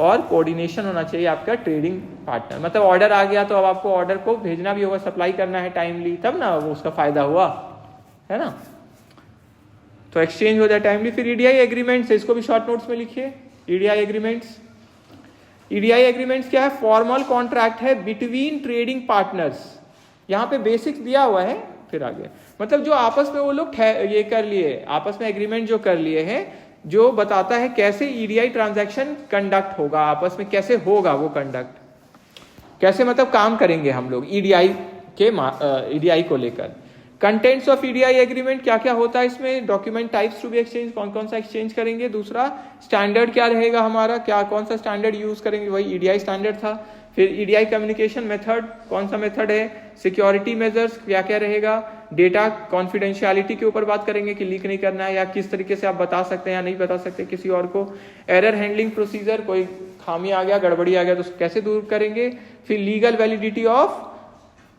और कोऑर्डिनेशन होना चाहिए आपका ट्रेडिंग पार्टनर। मतलब ऑर्डर आ गया तो अब आपको ऑर्डर को भेजना भी होगा, सप्लाई करना है टाइमली, तब ना वो उसका फायदा हुआ, है ना। तो एक्सचेंज हो जाए टाइमली। फिर ईडीआई एग्रीमेंट्स, इसको भी शॉर्ट नोट्स में लिखिए। ईडीआई एग्रीमेंट्स, ईडीआई एग्रीमेंट्स क्या है? फॉर्मल कॉन्ट्रैक्ट है बिटवीन ट्रेडिंग पार्टनर्स। यहाँ पे बेसिक्स दिया हुआ है, फिर आगे मतलब जो आपस में वो लोग ये कर लिए, आपस में एग्रीमेंट जो कर लिए हैं, जो बताता है कैसे ईडीआई ट्रांजैक्शन कंडक्ट होगा, आपस में कैसे होगा वो कंडक्ट, कैसे मतलब काम करेंगे हम लोग ईडीआई के ईडीआई को लेकर। कंटेंट्स ऑफ ईडीआई एग्रीमेंट, क्या क्या होता है इसमें? Document types to be exchange, कौन कौन सा एक्सचेंज करेंगे। दूसरा स्टैंडर्ड क्या रहेगा हमारा, क्या कौन सा स्टैंडर्ड यूज करेंगे, वही ईडीआई स्टैंडर्ड था। फिर ईडीआई कम्युनिकेशन मेथड, कौन सा मेथड है। सिक्योरिटी मेजर्स क्या क्या रहेगा। डेटा कॉन्फिडेंशियलिटी के ऊपर बात करेंगे कि लीक नहीं करना है, या किस तरीके से आप बता सकते हैं या नहीं बता सकते किसी और को। एरर हैंडलिंग प्रोसीजर, कोई खामी आ गया, गड़बड़ी आ गया तो कैसे दूर करेंगे। फिर legal validity of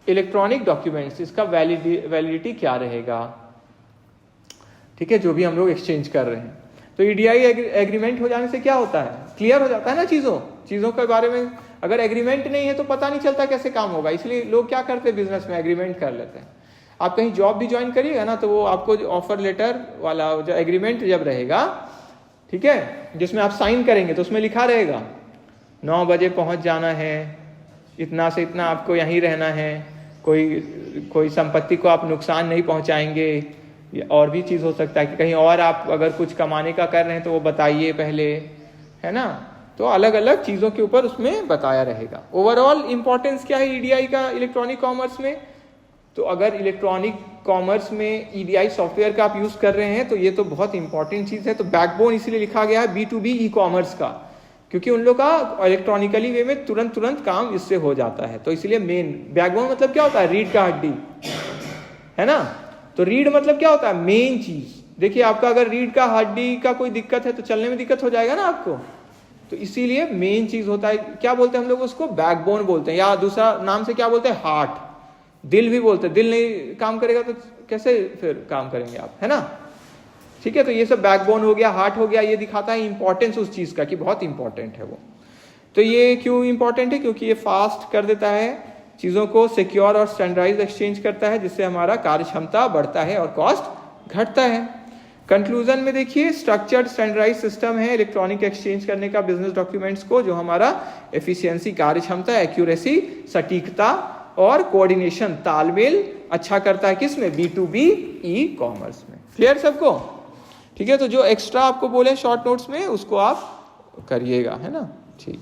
electronic documents, इसका वैलिडिटी क्या रहेगा, ठीक है, जो भी हम लोग एक्सचेंज कर रहे हैं। तो ईडीआई एग्रीमेंट हो जाने से क्या होता है, क्लियर हो जाता है ना चीजों के बारे में। अगर एग्रीमेंट नहीं है तो पता नहीं चलता कैसे काम होगा, इसलिए लोग क्या करते हैं, बिजनेस में एग्रीमेंट कर लेते हैं। आप कहीं जॉब भी ज्वाइन करिएगा ना, तो वो आपको ऑफर लेटर वाला जो एग्रीमेंट जब रहेगा, ठीक है, जिसमें आप साइन करेंगे तो उसमें लिखा रहेगा 9 बजे पहुंच जाना है, इतना से इतना आपको यहीं रहना है, कोई संपत्ति को आप नुकसान नहीं पहुंचाएंगे। और भी चीज़ हो सकता है कि कहीं और आप अगर कुछ कमाने का कर रहे हैं तो वो बताइए पहले, है ना। तो अलग अलग चीज़ों के ऊपर उसमें बताया रहेगा। ओवरऑल इंपॉर्टेंस क्या है ईडीआई का इलेक्ट्रॉनिक कॉमर्स में? तो अगर इलेक्ट्रॉनिक कॉमर्स में ईडीआई सॉफ्टवेयर का आप यूज़ कर रहे हैं तो ये तो बहुत इंपॉर्टेंट चीज़ है। तो बैकबोन इसलिए लिखा गया है B2B ई कॉमर्स का, क्योंकि उन लोग का इलेक्ट्रॉनिकली वे में तुरंत काम इससे हो जाता है। तो इसलिए मेन बैकबोन मतलब क्या होता है, रीढ़ का हड्डी, है ना। तो रीढ़ मतलब क्या होता है, मेन चीज। देखिए आपका अगर रीढ़ का हड्डी का कोई दिक्कत है तो चलने में दिक्कत हो जाएगा ना आपको। तो इसीलिए मेन चीज होता है, क्या बोलते हैं हम लोग उसको, बैकबोन बोलते हैं, या दूसरा नाम से क्या बोलते हैं, हार्ट, दिल भी बोलते हैं। दिल नहीं काम करेगा तो कैसे फिर काम करेंगे आप, है ना। ठीक है, तो ये सब बैकबोन हो गया, हार्ट हो गया, ये दिखाता है इंपॉर्टेंस उस चीज का कि बहुत इंपॉर्टेंट है वो। तो ये क्यों इंपॉर्टेंट है, क्योंकि ये फास्ट कर देता है चीज़ों को, सिक्योर और स्टैंडर्डाइज एक्सचेंज करता है, जिससे हमारा कार्य क्षमता बढ़ता है और कॉस्ट घटता है। कंक्लूजन में देखिए, स्ट्रक्चर्ड स्टैंडर्डाइज सिस्टम है इलेक्ट्रॉनिक एक्सचेंज करने का बिजनेस डॉक्यूमेंट्स को, जो हमारा एफिशिएंसी, कार्य क्षमता, एक्यूरेसी, सटीकता और कोऑर्डिनेशन, तालमेल अच्छा करता है। किसमें, B2B ई कॉमर्स में। क्लियर सबको? ठीक है, तो जो एक्स्ट्रा आपको बोले शॉर्ट नोट्स में उसको आप करिएगा, है ना। ठीक।